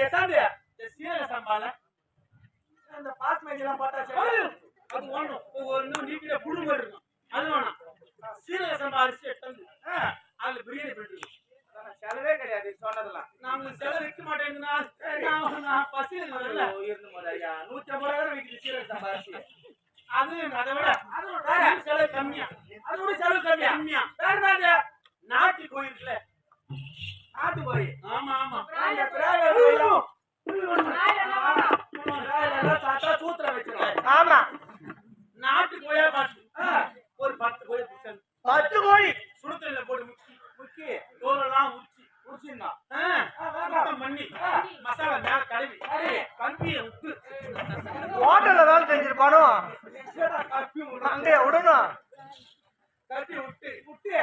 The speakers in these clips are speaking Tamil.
எத்தாந்து சீரக சம்பால அந்த பாஸ்மதி எல்லாம் போட்டாச்சு அது ஒண்ணும் நீக்கிட்ட புழு மாதிரி இருக்கும் அது வேணாம் சீரக சம்பா அரிசி எட்டாந்து அதுல பிரியாணி பண்ணிட்டு செலவே கிடையாது சொன்னதெல்லாம் நாம செலவு வைக்க மாட்டேங்குதுன்னா பசியில் இருந்து போது ஐயா 150 ரூபாய் விற்கிது சீரக சம்பா அரிசி அது அதை விட செலவு கம்மியா அதோட செலவு கம்மியா வேற நாட்டு கோயில் இருக்குல்ல நாட்டு கோயில் ஆமா ஆமா சூத்திர வச்சிருக்கோம் ஆமா நாட்டு கோயா பாட்டு ஒரு 10 கோழி 10 கோழி சுடுதல்ல போட்டு முக்கி தோலெல்லாம் உரிச்சிருந்தா மண்ணி மசாலா மேல கழுவி கம்பியை விட்டு ஹோட்டல்ல வேலை செஞ்சிருப்பானோ அங்கே விடணும் கட்டி விட்டு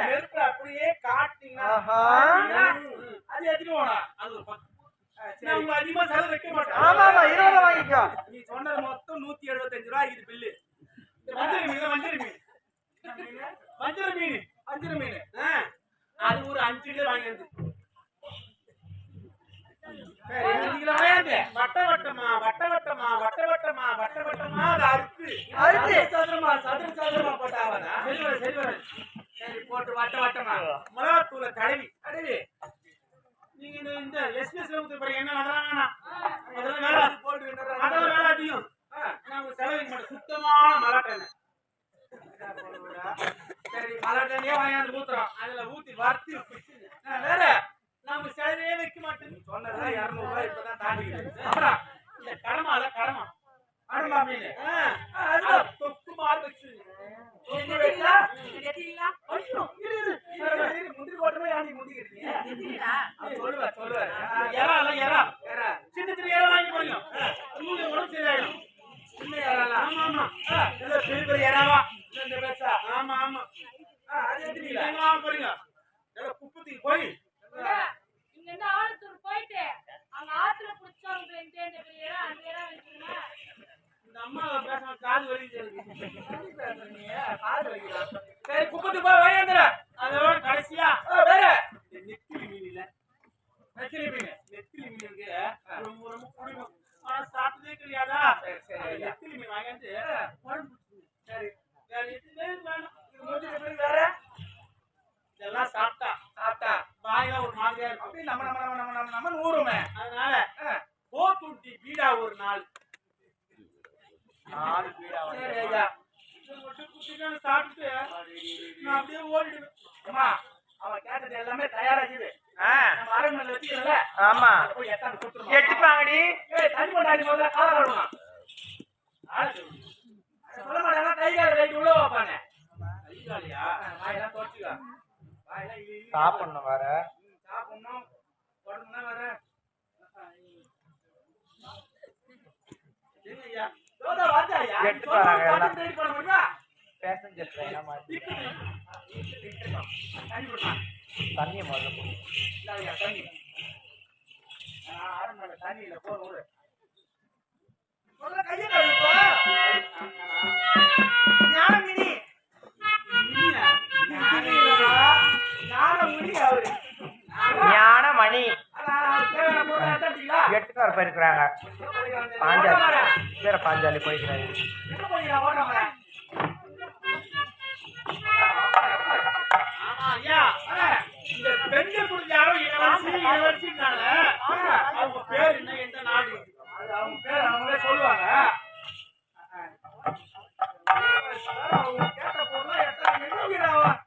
நெருப்பு அப்படியே காட்டிங்கன்னா அது எடுத்துட்டு போனா அது ஒரு 10 அதிகமா செலவு வைக்க மாட்டோம் ஆமா ஆமா 20 வாங்கிக்கோ நீ சொன்னது மொத்தம் 175 ரூபாய் இது பில்லு வஞ்சர மீன் அது ஒரு 5 கிலோ வாங்கி வந்து வட்ட வட்டமா அது அறுத்து சதுரமா போட்டாவதா சரி சரி போட்டு வட்டமா மிளகாத்தூளை தடவி நீங்க இந்த எஸ்பிஎஸ் என்ன அதெல்லாம் வேலை அதிகம் நாங்க செலவு மாட்டோம் சுத்தமான மலாட்டெண்ணெய் சரி மலாட்டெண்ணையே வாங்கி ஊத்துறோம் அதுல ஊத்தி வறுத்து வேற நாம செலவே வைக்க மாட்டோம் சொன்னதா 200 ரூபாய் இப்பதான் தாண்டிக்கிட்டு அப்புறம் இந்த கடமா மீன் தொக்கு மாறு வச்சு முந்திரி போட்டமே முந்தி கேட்டீங்க சொல்லுவார் சின்ன இறா வாங்கி போறீங்க உங்களுக்கு உடம்பு சரியாயிடும் சின்ன இறாலா ஆமா பெரிய இறாவா இந்த பேசா ஆமா அது எடுத்துட்டீங்களா போறீங்க குப்பத்துக்கு போய் இங்க இருந்து ஆலத்தூர் போயிட்டு அங்க ஆத்துல புடிச்சவங்க அந்த இறா வைக்கிறீங்க இந்த அம்மா பேச காது வலிக்குது சரி குப்பத்துக்கு போய் வாங்கிடுற அதோட கடைசியா வேற நெத்திலி மீன் இல்ல நெத்திலி மீனுக்கு ரொம்ப பிடிக்கும் ஆனா சாப்பிட்டதே கிடையாதா சரி நெத்திலி மீன் வாங்கிட்டு சரி வேற எதுவுமே வேணும் இது முடிஞ்ச வேற இதெல்லாம் சாப்பிட்டா வாயில ஒரு மாதிரியா இருக்கும் அப்படி நம்ம ஊருமே அதனால போட்டுட்டி பீடா ஒரு 4 பீடா சரி ஐயா சாப்பிட்டு நான் அப்படியே ஓடிடுவேன் அம்மா அவன் கேட்டது எல்லாமே தயாராகிது அரண்மனை வச்சுக்கல ஆமா எட்டுப்பாங்கடி தண்ணி கொண்டாடி முதல்ல காலம் ஆடுவான் சொல்ல மாட்டாங்க கை கால ரைட்டு உள்ள வைப்பாங்க கை காலியா வாயெல்லாம் தொடச்சுக்கா சாப்பிடணும் வேற சாப்பிடணும் உடம்புனா வேற பேசஞ்சர் தண்ணி முதல்ல தண்ணியில போற ஞானமணி எட்டுக்கார் போயிருக்கிறாங்க பாஞ்சாலி போயிருக்கிறாங்க இந்த பெண்கள் யாரோ இளவரசினால அவங்க பேர் என்ன எந்த நாடு அவங்க பேர் அவங்களே சொல்லுவாங்க அவங்க கேட்ட பொருள் வருவாங்க